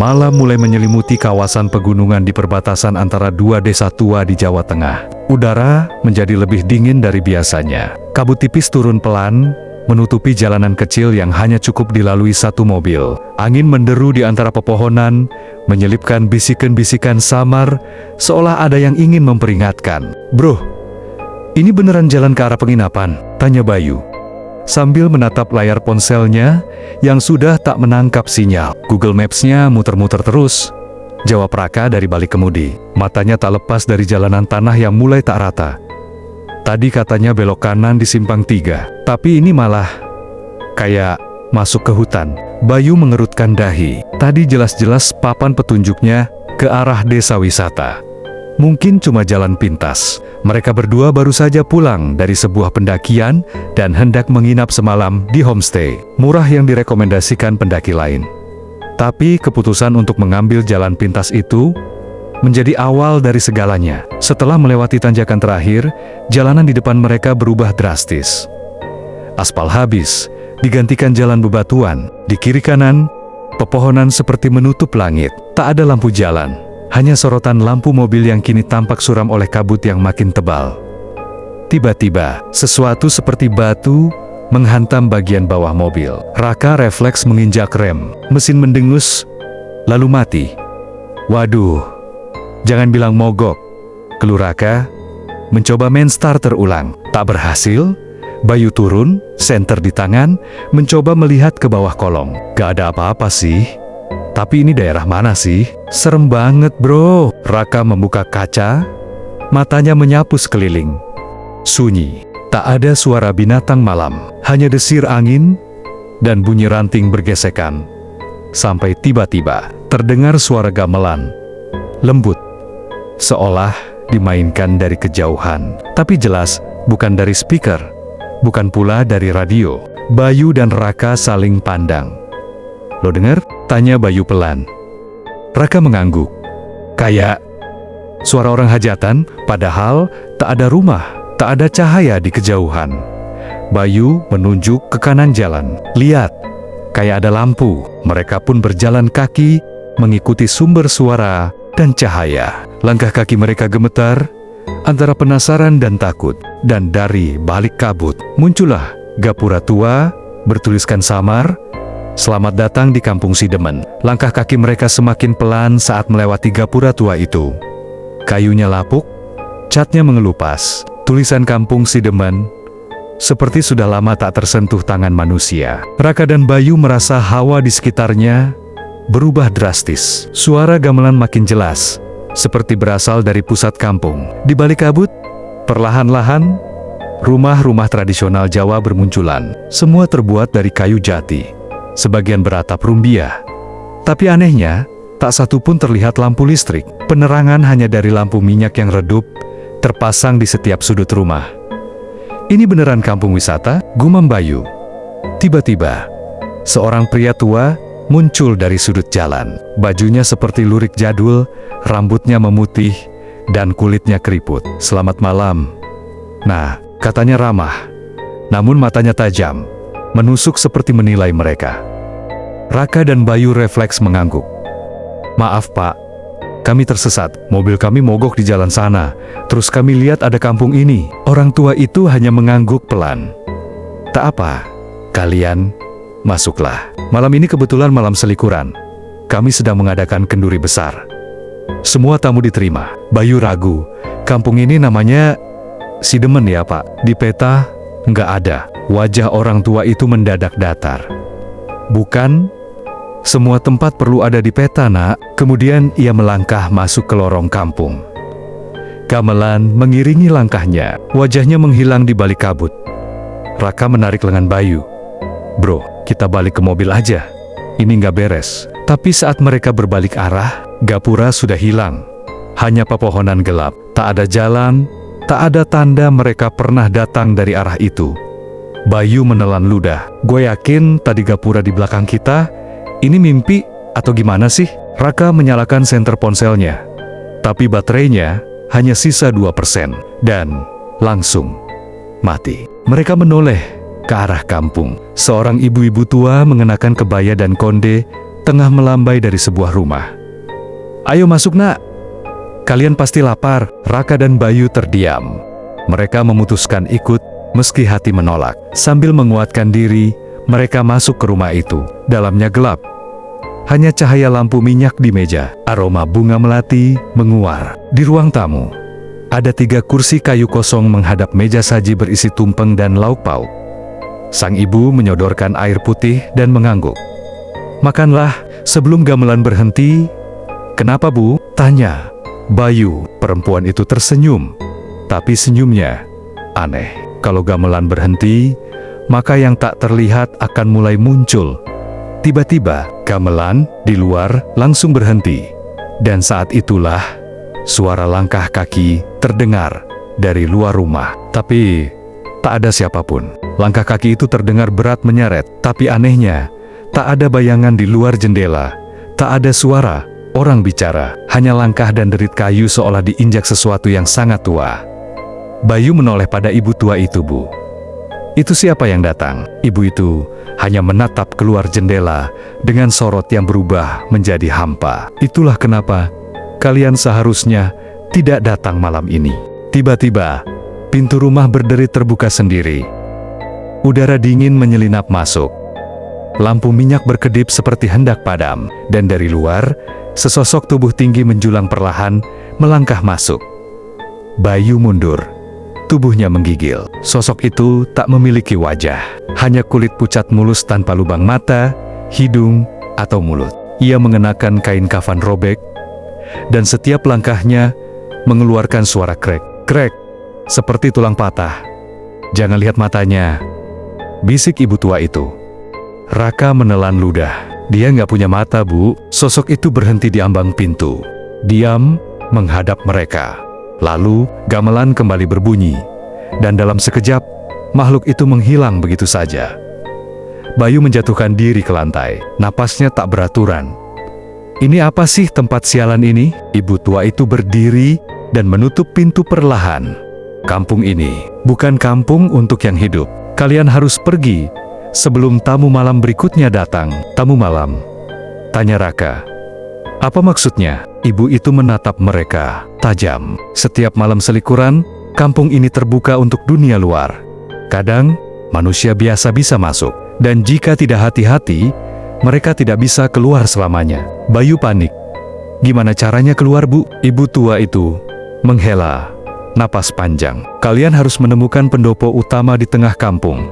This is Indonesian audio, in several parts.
Malam mulai menyelimuti kawasan pegunungan di perbatasan antara dua desa tua di Jawa Tengah. Udara menjadi lebih dingin dari biasanya. Kabut tipis turun pelan, menutupi jalanan kecil yang hanya cukup dilalui satu mobil. Angin menderu di antara pepohonan, menyelipkan bisikan-bisikan samar, seolah ada yang ingin memperingatkan. "Bro, ini beneran jalan ke arah penginapan?" tanya Bayu, sambil menatap layar ponselnya yang sudah tak menangkap sinyal. "Google Maps-nya muter-muter terus," jawab Raka dari balik kemudi. Matanya tak lepas dari jalanan tanah yang mulai tak rata. Tadi katanya belok kanan di simpang 3, tapi ini malah kayak masuk ke hutan. Bayu mengerutkan dahi. Tadi jelas-jelas papan petunjuknya ke arah desa wisata. Mungkin cuma jalan pintas. Mereka berdua baru saja pulang dari sebuah pendakian dan hendak menginap semalam di homestay murah yang direkomendasikan pendaki lain. Tapi keputusan untuk mengambil jalan pintas itu menjadi awal dari segalanya. Setelah melewati tanjakan terakhir, jalanan di depan mereka berubah drastis. Aspal habis, digantikan jalan bebatuan. Di kiri kanan, pepohonan seperti menutup langit. Tak ada lampu jalan, hanya sorotan lampu mobil yang kini tampak suram oleh kabut yang makin tebal. Tiba-tiba, sesuatu seperti batu menghantam bagian bawah mobil. Raka refleks menginjak rem. Mesin mendengus, lalu mati. "Waduh, jangan bilang mogok," keluh Raka, mencoba main starter ulang. Tak berhasil. Bayu turun, senter di tangan, mencoba melihat ke bawah kolong. "Gak ada apa-apa sih. Tapi ini daerah mana sih? Serem banget, bro." Raka membuka kaca, matanya menyapu sekeliling. Sunyi, tak ada suara binatang malam, hanya desir angin dan bunyi ranting bergesekan. Sampai tiba-tiba, terdengar suara gamelan, lembut, seolah dimainkan dari kejauhan. Tapi jelas, bukan dari speaker, bukan pula dari radio. Bayu dan Raka saling pandang. "Lo denger?" tanya Bayu pelan. Raka mengangguk. "Kayak suara orang hajatan, padahal tak ada rumah, tak ada cahaya di kejauhan." Bayu menunjuk ke kanan jalan. "Lihat, kayak ada lampu." Mereka pun berjalan kaki, mengikuti sumber suara dan cahaya. Langkah kaki mereka gemetar, antara penasaran dan takut. Dan dari balik kabut, muncullah gapura tua, bertuliskan samar, "Selamat datang di Kampung Sidemen." Langkah kaki mereka semakin pelan saat melewati gapura tua itu. Kayunya lapuk, catnya mengelupas. Tulisan Kampung Sidemen seperti sudah lama tak tersentuh tangan manusia. Raka dan Bayu merasa hawa di sekitarnya berubah drastis. Suara gamelan makin jelas, seperti berasal dari pusat kampung. Di balik kabut, perlahan-lahan, rumah-rumah tradisional Jawa bermunculan. Semua terbuat dari kayu jati, sebagian beratap rumbia. Tapi anehnya, tak satu pun terlihat lampu listrik. Penerangan hanya dari lampu minyak yang redup, terpasang di setiap sudut rumah. "Ini beneran kampung wisata?" gumam Bayu. Tiba-tiba, seorang pria tua muncul dari sudut jalan. Bajunya seperti lurik jadul, rambutnya memutih, dan kulitnya keriput. "Selamat malam." Nah, katanya ramah, namun matanya tajam, menusuk seperti menilai mereka. Raka dan Bayu refleks mengangguk. "Maaf Pak, kami tersesat. Mobil kami mogok di jalan sana. Terus kami lihat ada kampung ini." Orang tua itu hanya mengangguk pelan. "Tak apa, kalian masuklah. Malam ini kebetulan malam selikuran. Kami sedang mengadakan kenduri besar." Semua tamu diterima. Bayu ragu. "Kampung ini namanya Sidemen ya Pak?" "Di peta nggak ada." Wajah orang tua itu mendadak datar. "Bukan, semua tempat perlu ada di peta, Nak." Kemudian ia melangkah masuk ke lorong kampung. Gamelan mengiringi langkahnya, wajahnya menghilang di balik kabut. Raka menarik lengan Bayu. "Bro, kita balik ke mobil aja. Ini nggak beres." Tapi saat mereka berbalik arah, gapura sudah hilang. Hanya pepohonan gelap, tak ada jalan, tak ada tanda mereka pernah datang dari arah itu. Bayu menelan ludah. "Gue yakin tadi gapura di belakang kita. Ini mimpi atau gimana sih?" Raka menyalakan senter ponselnya, tapi baterainya hanya sisa 2%, dan langsung mati. Mereka menoleh ke arah kampung. Seorang ibu-ibu tua mengenakan kebaya dan konde tengah melambai dari sebuah rumah. "Ayo masuk, Nak. Kalian pasti lapar." Raka dan Bayu terdiam. Mereka memutuskan ikut, meski hati menolak. Sambil menguatkan diri, mereka masuk ke rumah itu. Dalamnya gelap. Hanya cahaya lampu minyak di meja. Aroma bunga melati menguar. Di ruang tamu, ada 3 kursi kayu kosong menghadap meja saji berisi tumpeng dan lauk pauk. Sang ibu menyodorkan air putih dan mengangguk. "Makanlah sebelum gamelan berhenti." "Kenapa, Bu?" tanya Bayu. Perempuan itu tersenyum, tapi senyumnya aneh. Kalau gamelan berhenti, maka yang tak terlihat akan mulai muncul. Tiba-tiba, gamelan di luar langsung berhenti. Dan saat itulah, suara langkah kaki terdengar dari luar rumah. Tapi, tak ada siapapun. Langkah kaki itu terdengar berat menyeret, tapi anehnya, tak ada bayangan di luar jendela. Tak ada suara orang bicara, hanya langkah dan derit kayu seolah diinjak sesuatu yang sangat tua. Bayu menoleh pada ibu tua itu. "Bu, itu siapa yang datang?" Ibu itu hanya menatap keluar jendela dengan sorot yang berubah menjadi hampa. "Itulah kenapa kalian seharusnya tidak datang malam ini." Tiba-tiba, pintu rumah berderit terbuka sendiri. Udara dingin menyelinap masuk. Lampu minyak berkedip seperti hendak padam, dan dari luar, sesosok tubuh tinggi menjulang perlahan, melangkah masuk. Bayu mundur. Tubuhnya menggigil. Sosok itu tak memiliki wajah, hanya kulit pucat mulus tanpa lubang mata, hidung, atau mulut. Ia mengenakan kain kafan robek, dan setiap langkahnya mengeluarkan suara krek, krek, seperti tulang patah. "Jangan lihat matanya," bisik ibu tua itu. Raka menelan ludah. "Dia nggak punya mata, Bu." Sosok itu berhenti di ambang pintu. Diam, menghadap mereka. Lalu, gamelan kembali berbunyi. Dan dalam sekejap, makhluk itu menghilang begitu saja. Bayu menjatuhkan diri ke lantai. Napasnya tak beraturan. "Ini apa sih tempat sialan ini?" Ibu tua itu berdiri dan menutup pintu perlahan. "Kampung ini bukan kampung untuk yang hidup. Kalian harus pergi sebelum tamu malam berikutnya datang." "Tamu malam?" tanya Raka. "Apa maksudnya?" Ibu itu menatap mereka tajam. "Setiap malam selikuran, kampung ini terbuka untuk dunia luar. Kadang, manusia biasa bisa masuk. Dan jika tidak hati-hati, mereka tidak bisa keluar selamanya." Bayu panik. "Gimana caranya keluar, Bu?" Ibu tua itu menghela napas panjang. "Kalian harus menemukan pendopo utama di tengah kampung.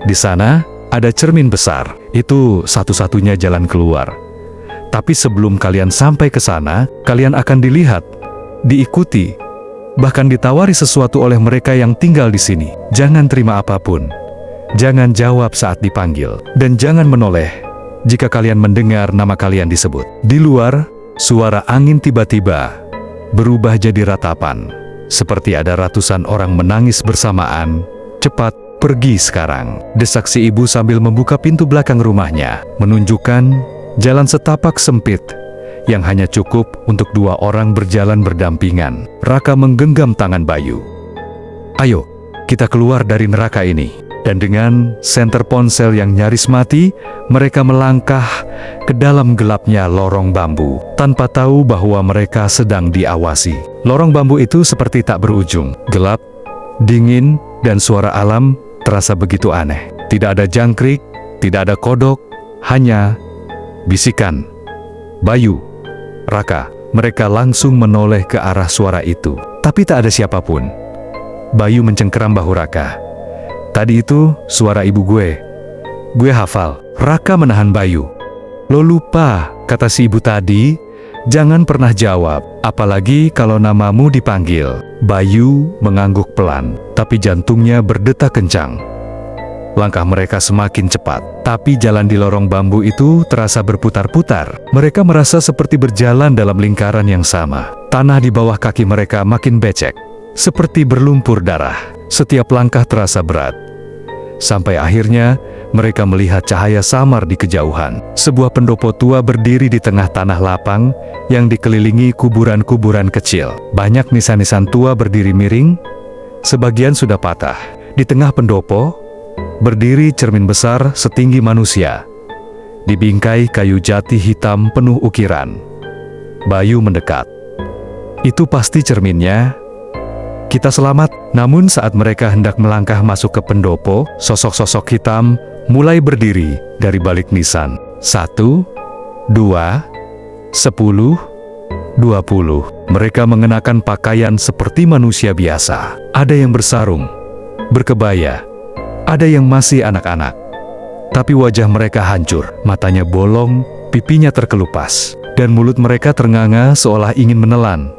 Di sana ada cermin besar. Itu satu-satunya jalan keluar. Tapi sebelum kalian sampai ke sana, kalian akan dilihat, diikuti, bahkan ditawari sesuatu oleh mereka yang tinggal di sini. Jangan terima apapun. Jangan jawab saat dipanggil. Dan jangan menoleh jika kalian mendengar nama kalian disebut." Di luar, suara angin tiba-tiba berubah jadi ratapan. Seperti ada ratusan orang menangis bersamaan. "Cepat, pergi sekarang," desak si ibu sambil membuka pintu belakang rumahnya, menunjukkan jalan setapak sempit yang hanya cukup untuk 2 orang berjalan berdampingan. Raka menggenggam tangan Bayu. "Ayo, kita keluar dari neraka ini." Dan dengan senter ponsel yang nyaris mati, mereka melangkah ke dalam gelapnya lorong bambu, tanpa tahu bahwa mereka sedang diawasi. Lorong bambu itu seperti tak berujung. Gelap, dingin, dan suara alam terasa begitu aneh. Tidak ada jangkrik, tidak ada kodok, hanya bisikan. "Bayu, Raka." Mereka langsung menoleh ke arah suara itu. Tapi tak ada siapapun. Bayu mencengkeram bahu Raka. "Tadi itu suara ibu gue. Gue hafal." Raka menahan Bayu. "Lo lupa," kata si ibu tadi. "Jangan pernah jawab, apalagi kalau namamu dipanggil." Bayu mengangguk pelan, tapi jantungnya berdetak kencang. Langkah mereka semakin cepat, tapi jalan di lorong bambu itu terasa berputar-putar. Mereka merasa seperti berjalan dalam lingkaran yang sama. Tanah di bawah kaki mereka makin becek, seperti berlumpur darah. Setiap langkah terasa berat. Sampai akhirnya, mereka melihat cahaya samar di kejauhan. Sebuah pendopo tua berdiri di tengah tanah lapang yang dikelilingi kuburan-kuburan kecil. Banyak nisan-nisan tua berdiri miring, sebagian sudah patah. Di tengah pendopo, berdiri cermin besar setinggi manusia. di bingkai kayu jati hitam penuh ukiran. Bayu mendekat. Itu pasti cerminnya. Kita selamat. Namun saat mereka hendak melangkah masuk ke pendopo, sosok-sosok hitam mulai berdiri dari balik nisan. 1, 2, 10, 20. Mereka mengenakan pakaian seperti manusia biasa. Ada yang bersarung, berkebaya, ada yang masih anak-anak. Tapi wajah mereka hancur, matanya bolong, pipinya terkelupas, dan mulut mereka ternganga seolah ingin menelan.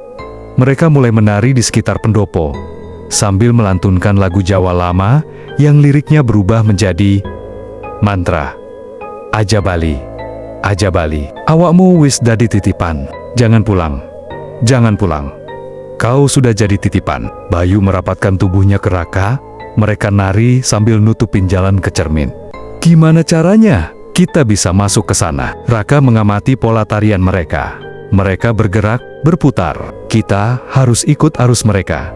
Mereka mulai menari di sekitar pendopo, sambil melantunkan lagu Jawa lama yang liriknya berubah menjadi mantra. Aja Bali, aja Bali, awakmu wis dadi titipan, jangan pulang, jangan pulang. Kau sudah jadi titipan. Bayu merapatkan tubuhnya ke Raka, mereka nari sambil nutupin jalan ke cermin. Gimana caranya? Kita bisa masuk ke sana. Raka mengamati pola tarian mereka. Mereka bergerak, berputar. Kita harus ikut arus mereka.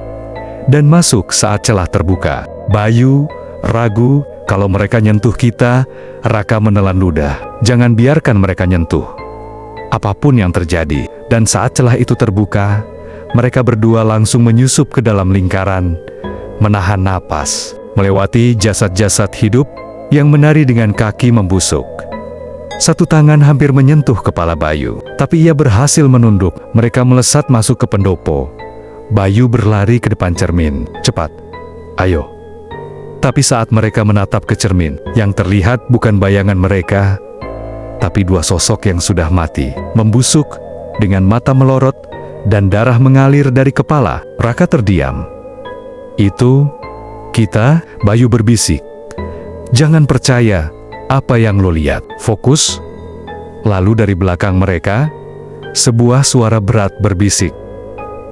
Dan masuk saat celah terbuka. Bayu ragu kalau mereka nyentuh kita. Raka menelan ludah. Jangan biarkan mereka nyentuh. Apapun yang terjadi. Dan saat celah itu terbuka, mereka berdua langsung menyusup ke dalam lingkaran, menahan napas, melewati jasad-jasad hidup yang menari dengan kaki membusuk. Satu tangan hampir menyentuh kepala Bayu, tapi ia berhasil menunduk. Mereka melesat masuk ke pendopo. Bayu berlari ke depan cermin. Cepat, ayo. Tapi saat mereka menatap ke cermin, yang terlihat bukan bayangan mereka, tapi dua sosok yang sudah mati, membusuk, dengan mata melorot, dan darah mengalir dari kepala. Raka terdiam. Itu, kita, Bayu berbisik. Jangan percaya apa yang lo lihat. Fokus. Lalu dari belakang mereka, sebuah suara berat berbisik.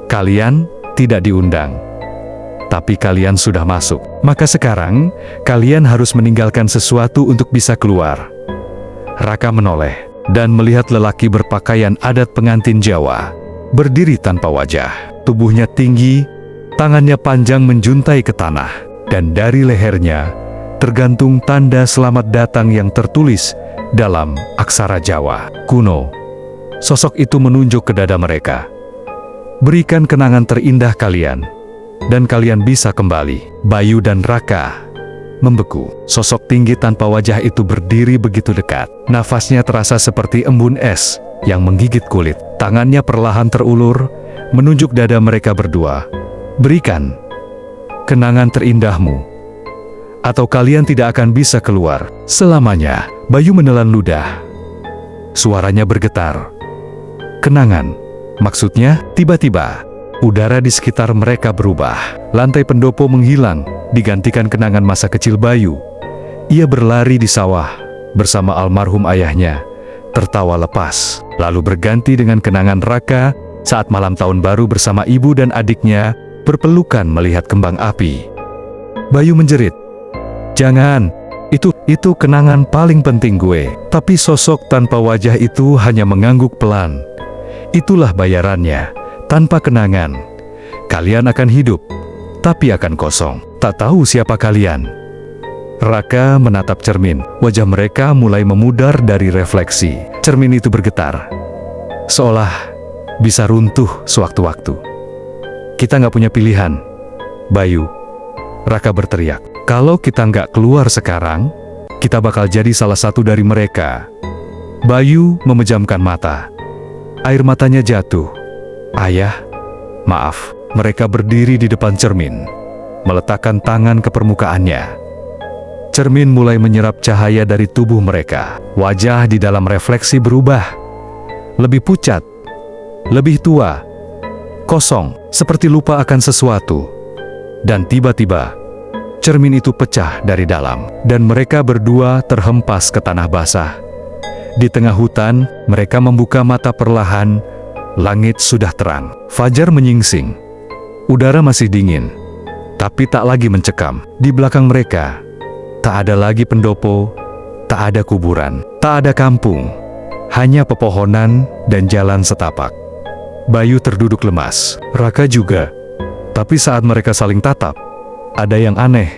Kalian tidak diundang. Tapi kalian sudah masuk. Maka sekarang, kalian harus meninggalkan sesuatu untuk bisa keluar. Raka menoleh, dan melihat lelaki berpakaian adat pengantin Jawa. Berdiri tanpa wajah. Tubuhnya tinggi, tangannya panjang menjuntai ke tanah. Dan dari lehernya, tergantung tanda selamat datang yang tertulis dalam aksara Jawa kuno. Sosok itu menunjuk ke dada mereka. Berikan kenangan terindah kalian, dan kalian bisa kembali. Bayu dan Raka membeku. Sosok tinggi tanpa wajah itu berdiri begitu dekat. Nafasnya terasa seperti embun es yang menggigit kulit. Tangannya perlahan terulur, menunjuk dada mereka berdua. Berikan kenangan terindahmu, atau kalian tidak akan bisa keluar selamanya. Bayu menelan ludah. Suaranya bergetar. Kenangan. Maksudnya, tiba-tiba, udara di sekitar mereka berubah. Lantai pendopo menghilang, digantikan kenangan masa kecil Bayu. Ia berlari di sawah, bersama almarhum ayahnya, tertawa lepas. Lalu berganti dengan kenangan Raka, saat malam tahun baru bersama ibu dan adiknya, berpelukan melihat kembang api. Bayu menjerit. Jangan, itu kenangan paling penting gue. Tapi sosok tanpa wajah itu hanya mengangguk pelan. Itulah bayarannya. Tanpa kenangan, kalian akan hidup, tapi akan kosong. Tak tahu siapa kalian. Raka menatap cermin. Wajah mereka mulai memudar dari refleksi. Cermin itu bergetar, seolah bisa runtuh sewaktu-waktu. Kita nggak punya pilihan, Bayu. Raka berteriak. Kalau kita nggak keluar sekarang, kita bakal jadi salah satu dari mereka. Bayu memejamkan mata. Air matanya jatuh. Ayah, maaf. Mereka berdiri di depan cermin, meletakkan tangan ke permukaannya. Cermin mulai menyerap cahaya dari tubuh mereka. Wajah di dalam refleksi berubah. Lebih pucat, lebih tua, kosong, seperti lupa akan sesuatu. Dan tiba-tiba, cermin itu pecah dari dalam, dan mereka berdua terhempas ke tanah basah. Di tengah hutan, mereka membuka mata perlahan. Langit sudah terang. Fajar menyingsing. Udara masih dingin, tapi tak lagi mencekam. Di belakang mereka, tak ada lagi pendopo, tak ada kuburan, tak ada kampung. Hanya pepohonan dan jalan setapak. Bayu terduduk lemas. Raka juga. Tapi saat mereka saling tatap, ada yang aneh.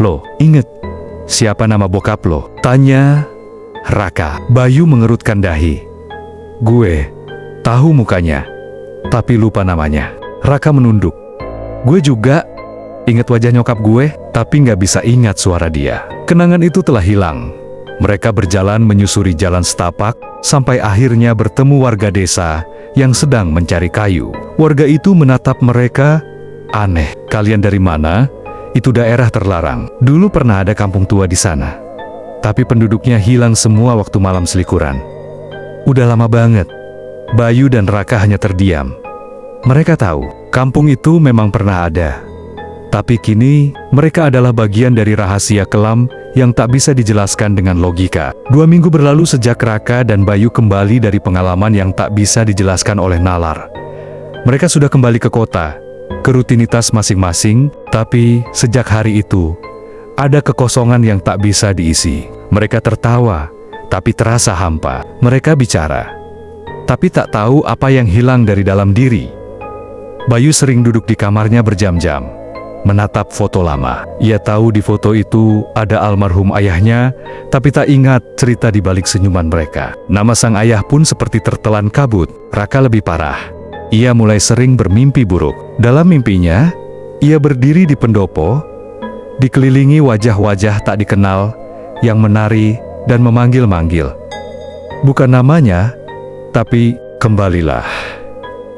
Lo, inget siapa nama bokap lo? Tanya Raka. Bayu mengerutkan dahi. Gue tahu mukanya, tapi lupa namanya. Raka menunduk. Gue juga ingat wajah nyokap gue, tapi nggak bisa ingat suara dia. Kenangan itu telah hilang. Mereka berjalan menyusuri jalan setapak, sampai akhirnya bertemu warga desa yang sedang mencari kayu. Warga itu menatap mereka, aneh. Kalian dari mana? Itu daerah terlarang. Dulu pernah ada kampung tua di sana, tapi penduduknya hilang semua waktu malam selikuran. Udah lama banget. Bayu dan Raka hanya terdiam. Mereka tahu, kampung itu memang pernah ada. Tapi kini, mereka adalah bagian dari rahasia kelam yang tak bisa dijelaskan dengan logika. 2 minggu berlalu sejak Raka dan Bayu kembali dari pengalaman yang tak bisa dijelaskan oleh nalar. Mereka sudah kembali ke kota, ke rutinitas masing-masing, tapi sejak hari itu, ada kekosongan yang tak bisa diisi. Mereka tertawa, tapi terasa hampa. Mereka bicara, tapi tak tahu apa yang hilang dari dalam diri. Bayu sering duduk di kamarnya berjam-jam, menatap foto lama. Ia tahu di foto itu ada almarhum ayahnya, tapi tak ingat cerita di balik senyuman mereka. Nama sang ayah pun seperti tertelan kabut. Raka lebih parah. Ia mulai sering bermimpi buruk. Dalam mimpinya, ia berdiri di pendopo, dikelilingi wajah-wajah tak dikenal yang menari dan memanggil-manggil. Bukan namanya, tapi kembalilah.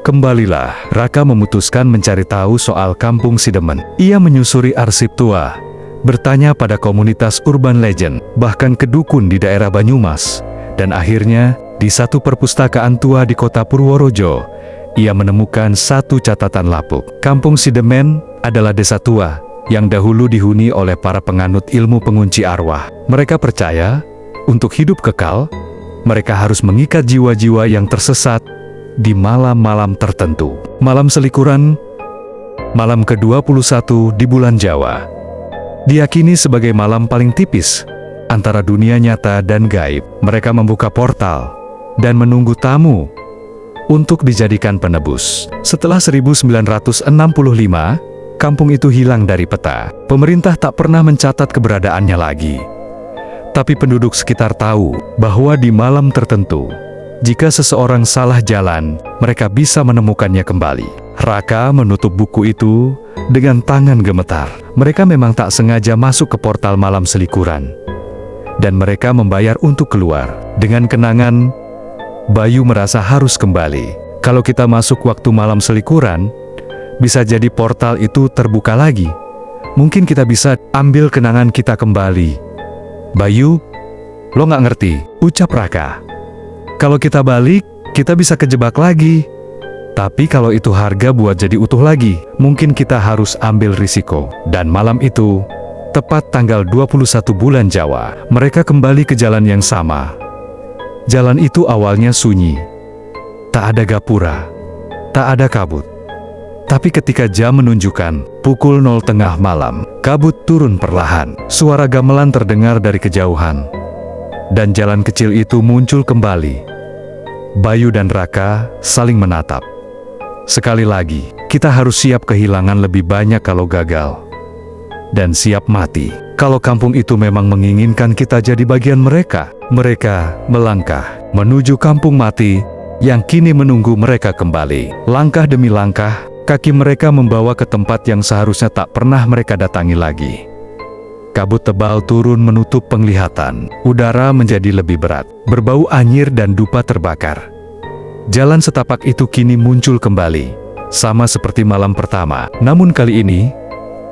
Kembalilah. Raka memutuskan mencari tahu soal kampung Sidemen. Ia menyusuri arsip tua, bertanya pada komunitas urban legend, bahkan ke dukun di daerah Banyumas. Dan akhirnya, di satu perpustakaan tua di kota Purworejo, ia menemukan satu catatan lapuk. Kampung Sidemen adalah desa tua yang dahulu dihuni oleh para penganut ilmu pengunci arwah. Mereka percaya, untuk hidup kekal, mereka harus mengikat jiwa-jiwa yang tersesat di malam-malam tertentu. Malam selikuran, malam ke-21 di bulan Jawa, diyakini sebagai malam paling tipis antara dunia nyata dan gaib. Mereka membuka portal dan menunggu tamu untuk dijadikan penebus. Setelah 1965, kampung itu hilang dari peta. Pemerintah tak pernah mencatat keberadaannya lagi. Tapi penduduk sekitar tahu bahwa di malam tertentu, jika seseorang salah jalan, mereka bisa menemukannya kembali. Raka menutup buku itu dengan tangan gemetar. Mereka memang tak sengaja masuk ke portal malam selikuran, dan mereka membayar untuk keluar. Dengan kenangan, Bayu merasa harus kembali. Kalau kita masuk waktu malam selikuran, bisa jadi portal itu terbuka lagi. Mungkin kita bisa ambil kenangan kita kembali. Bayu, lo nggak ngerti, ucap Raka. Kalau kita balik, kita bisa kejebak lagi. Tapi kalau itu harga buat jadi utuh lagi, mungkin kita harus ambil risiko. Dan malam itu, tepat tanggal 21 bulan Jawa, mereka kembali ke jalan yang sama. Jalan itu awalnya sunyi. Tak ada gapura, tak ada kabut. Tapi ketika jam menunjukkan pukul 0 tengah malam, kabut turun perlahan. Suara gamelan terdengar dari kejauhan. Dan jalan kecil itu muncul kembali. Bayu dan Raka saling menatap. Sekali lagi, kita harus siap kehilangan lebih banyak kalau gagal, dan siap mati kalau kampung itu memang menginginkan kita jadi bagian mereka. Mereka melangkah menuju kampung mati yang kini menunggu mereka kembali. Langkah demi langkah, kaki mereka membawa ke tempat yang seharusnya tak pernah mereka datangi lagi. Kabut tebal turun menutup penglihatan. Udara menjadi lebih berat, berbau anyir dan dupa terbakar. Jalan setapak itu kini muncul kembali, sama seperti malam pertama. Namun kali ini,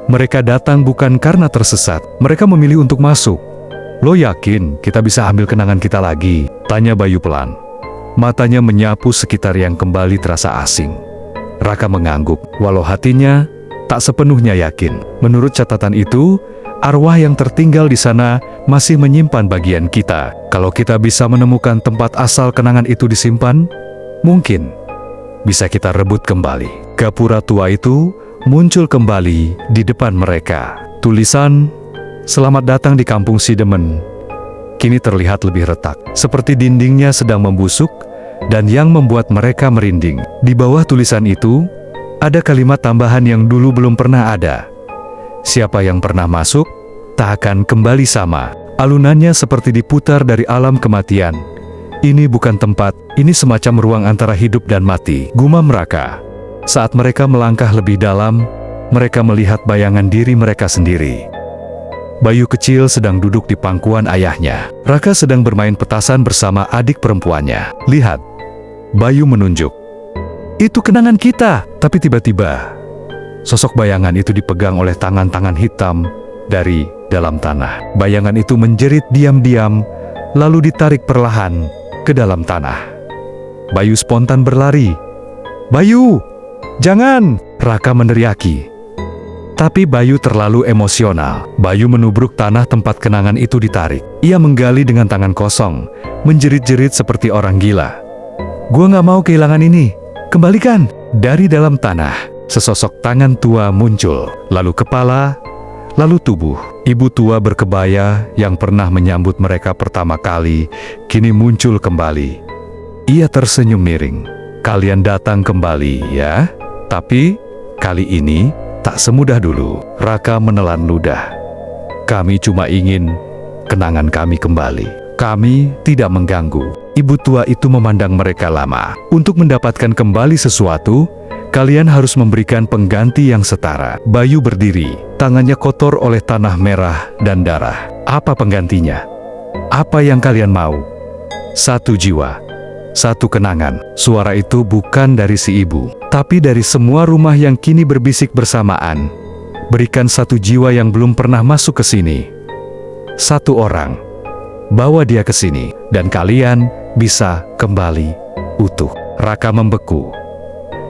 mereka datang bukan karena tersesat. Mereka memilih untuk masuk. Lo yakin kita bisa ambil kenangan kita lagi? Tanya Bayu pelan. Matanya menyapu sekitar yang kembali terasa asing. Raka mengangguk, walau hatinya tak sepenuhnya yakin. Menurut catatan itu, arwah yang tertinggal di sana masih menyimpan bagian kita. Kalau kita bisa menemukan tempat asal kenangan itu disimpan, mungkin bisa kita rebut kembali. Gapura tua itu muncul kembali di depan mereka. Tulisan, "Selamat datang di kampung Sidemen," kini terlihat lebih retak, seperti dindingnya sedang membusuk, dan yang membuat mereka merinding. Di bawah tulisan itu, ada kalimat tambahan yang dulu belum pernah ada. Siapa yang pernah masuk, tak akan kembali sama. Alunannya seperti diputar dari alam kematian. Ini bukan tempat, ini semacam ruang antara hidup dan mati, gumam Raka. Saat mereka melangkah lebih dalam, mereka melihat bayangan diri mereka sendiri. Bayu kecil sedang duduk di pangkuan ayahnya. Raka sedang bermain petasan bersama adik perempuannya. Lihat, Bayu menunjuk. Itu kenangan kita. Tapi tiba-tiba, sosok bayangan itu dipegang oleh tangan-tangan hitam dari dalam tanah. Bayangan itu menjerit diam-diam, lalu ditarik perlahan ke dalam tanah. Bayu spontan berlari. Bayu, jangan! Raka meneriaki. Tapi Bayu terlalu emosional. Bayu menubruk tanah tempat kenangan itu ditarik. Ia menggali dengan tangan kosong, menjerit-jerit seperti orang gila. Gua nggak mau kehilangan ini. Kembalikan! Dari dalam tanah, sesosok tangan tua muncul, lalu kepala, lalu tubuh. Ibu tua berkebaya yang pernah menyambut mereka pertama kali, kini muncul kembali. Ia tersenyum miring. Kalian datang kembali, ya? Tapi, kali ini, tak semudah dulu. Raka menelan ludah. Kami cuma ingin kenangan kami kembali. Kami tidak mengganggu. Ibu tua itu memandang mereka lama. Untuk mendapatkan kembali sesuatu, kalian harus memberikan pengganti yang setara. Bayu berdiri, tangannya kotor oleh tanah merah dan darah. Apa penggantinya? Apa yang kalian mau? Satu jiwa, satu kenangan. Suara itu bukan dari si ibu, tapi dari semua rumah yang kini berbisik bersamaan. Berikan satu jiwa yang belum pernah masuk ke sini. Satu orang. Bawa dia ke sini, dan kalian bisa kembali utuh. Raka membeku.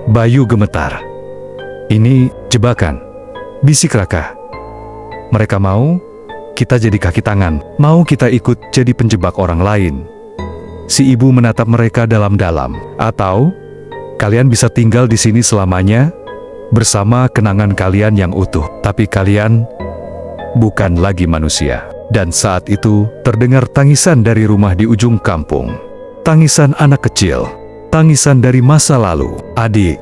Bayu gemetar. Ini jebakan, bisik Raka. Mereka mau kita jadi kaki tangan, mau kita ikut jadi penjebak orang lain. Si ibu menatap mereka dalam-dalam. Atau kalian bisa tinggal di sini selamanya bersama kenangan kalian yang utuh. Tapi kalian bukan lagi manusia. Dan saat itu terdengar tangisan dari rumah di ujung kampung. Tangisan anak kecil. Tangisan dari masa lalu. Adik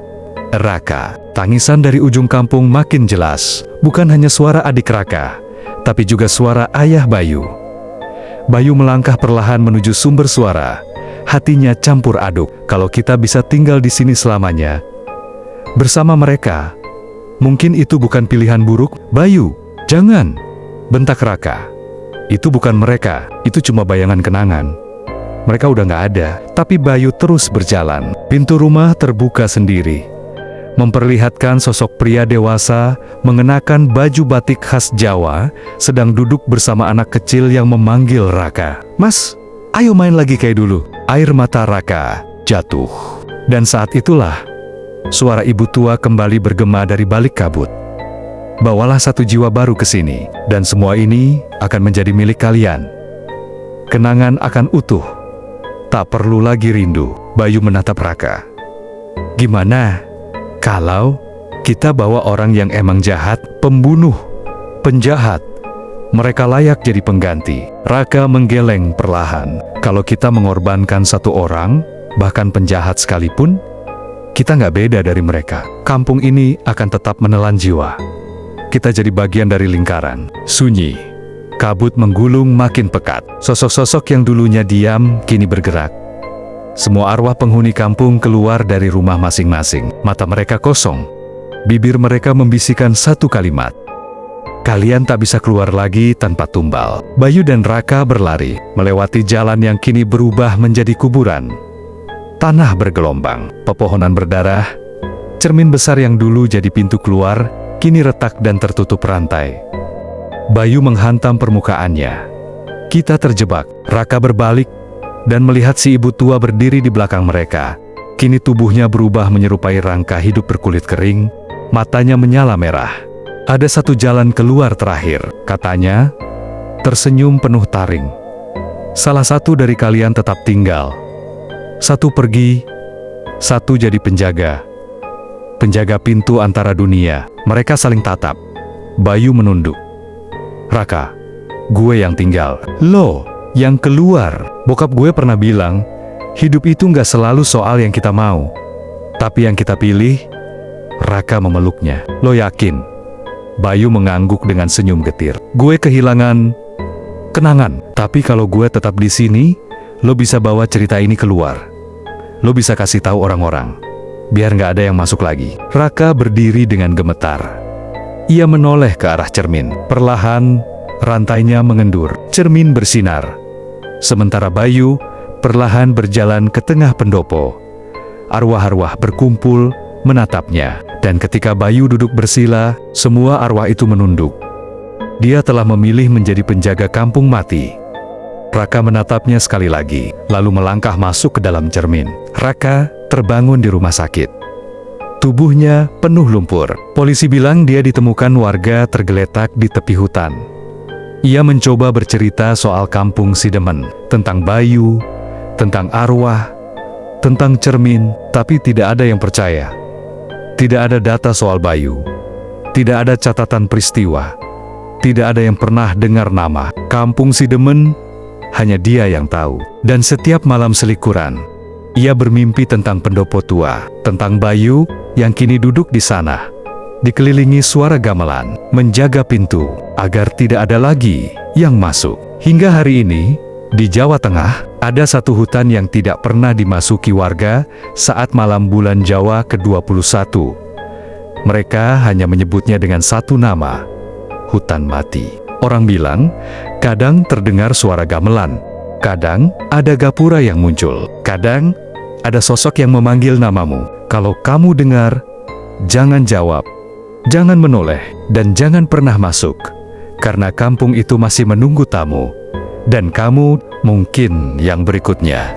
Raka. Tangisan dari ujung kampung makin jelas. Bukan hanya suara adik Raka, tapi juga suara ayah Bayu. Bayu melangkah perlahan menuju sumber suara. Hatinya campur aduk. Kalau kita bisa tinggal di sini selamanya bersama mereka, mungkin itu bukan pilihan buruk. Bayu, jangan! Bentak Raka. Itu bukan mereka, itu cuma bayangan kenangan. Mereka udah nggak ada. Tapi Bayu terus berjalan. Pintu rumah terbuka sendiri, memperlihatkan sosok pria dewasa mengenakan baju batik khas Jawa, sedang duduk bersama anak kecil yang memanggil Raka. Mas, ayo main lagi kayak dulu. Air mata Raka jatuh. Dan saat itulah, suara ibu tua kembali bergema dari balik kabut. Bawalah satu jiwa baru ke sini, dan semua ini akan menjadi milik kalian. Kenangan akan utuh. Tak perlu lagi rindu. Bayu menatap Raka. Gimana kalau kita bawa orang yang emang jahat, pembunuh, penjahat? Mereka layak jadi pengganti. Raka menggeleng perlahan. Kalau kita mengorbankan satu orang, bahkan penjahat sekalipun, kita nggak beda dari mereka. Kampung ini akan tetap menelan jiwa. Kita jadi bagian dari lingkaran. Sunyi. Kabut menggulung makin pekat. Sosok-sosok yang dulunya diam, kini bergerak. Semua arwah penghuni kampung keluar dari rumah masing-masing. Mata mereka kosong. Bibir mereka membisikkan satu kalimat. Kalian tak bisa keluar lagi tanpa tumbal. Bayu dan Raka berlari, melewati jalan yang kini berubah menjadi kuburan. Tanah bergelombang, pepohonan berdarah. Cermin besar yang dulu jadi pintu keluar, kini retak dan tertutup rantai. Bayu menghantam permukaannya. Kita terjebak. Raka berbalik dan melihat si ibu tua berdiri di belakang mereka. Kini tubuhnya berubah menyerupai rangka hidup berkulit kering, matanya menyala merah. Ada satu jalan keluar terakhir, katanya, tersenyum penuh taring. Salah satu dari kalian tetap tinggal. Satu pergi, satu jadi penjaga. Penjaga pintu antara dunia. Mereka saling tatap. Bayu menunduk. Raka, gue yang tinggal. Lo yang keluar. Bokap gue pernah bilang, hidup itu nggak selalu soal yang kita mau, tapi yang kita pilih. Raka memeluknya. Lo yakin? Bayu mengangguk dengan senyum getir. Gue kehilangan Kenangan, tapi kalau gue tetap di sini, lo bisa bawa cerita ini keluar. Lo bisa kasih tahu orang-orang, biar nggak ada yang masuk lagi. Raka berdiri dengan gemetar. Ia menoleh ke arah cermin. Perlahan, rantainya mengendur. Cermin bersinar. Sementara Bayu perlahan berjalan ke tengah pendopo. Arwah-arwah berkumpul, menatapnya. Dan ketika Bayu duduk bersila, semua arwah itu menunduk. Dia telah memilih menjadi penjaga kampung mati. Raka menatapnya sekali lagi, lalu melangkah masuk ke dalam cermin. Raka terbangun di rumah sakit. Tubuhnya penuh lumpur. Polisi bilang dia ditemukan warga tergeletak di tepi hutan. Ia mencoba bercerita soal kampung Sidemen, tentang Bayu, tentang arwah, tentang cermin, tapi tidak ada yang percaya. Tidak ada data soal Bayu. Tidak ada catatan peristiwa. Tidak ada yang pernah dengar nama. Kampung Sidemen, hanya dia yang tahu. Dan setiap malam selikuran, ia bermimpi tentang pendopo tua, tentang Bayu yang kini duduk di sana, dikelilingi suara gamelan, menjaga pintu, agar tidak ada lagi yang masuk. Hingga hari ini, di Jawa Tengah, ada satu hutan yang tidak pernah dimasuki warga saat malam bulan Jawa ke-21. Mereka hanya menyebutnya dengan satu nama, hutan mati. Orang bilang, kadang terdengar suara gamelan, kadang ada gapura yang muncul, kadang ada sosok yang memanggil namamu. Kalau kamu dengar, jangan jawab, jangan menoleh, dan jangan pernah masuk, karena kampung itu masih menunggu tamu. Dan kamu mungkin yang berikutnya.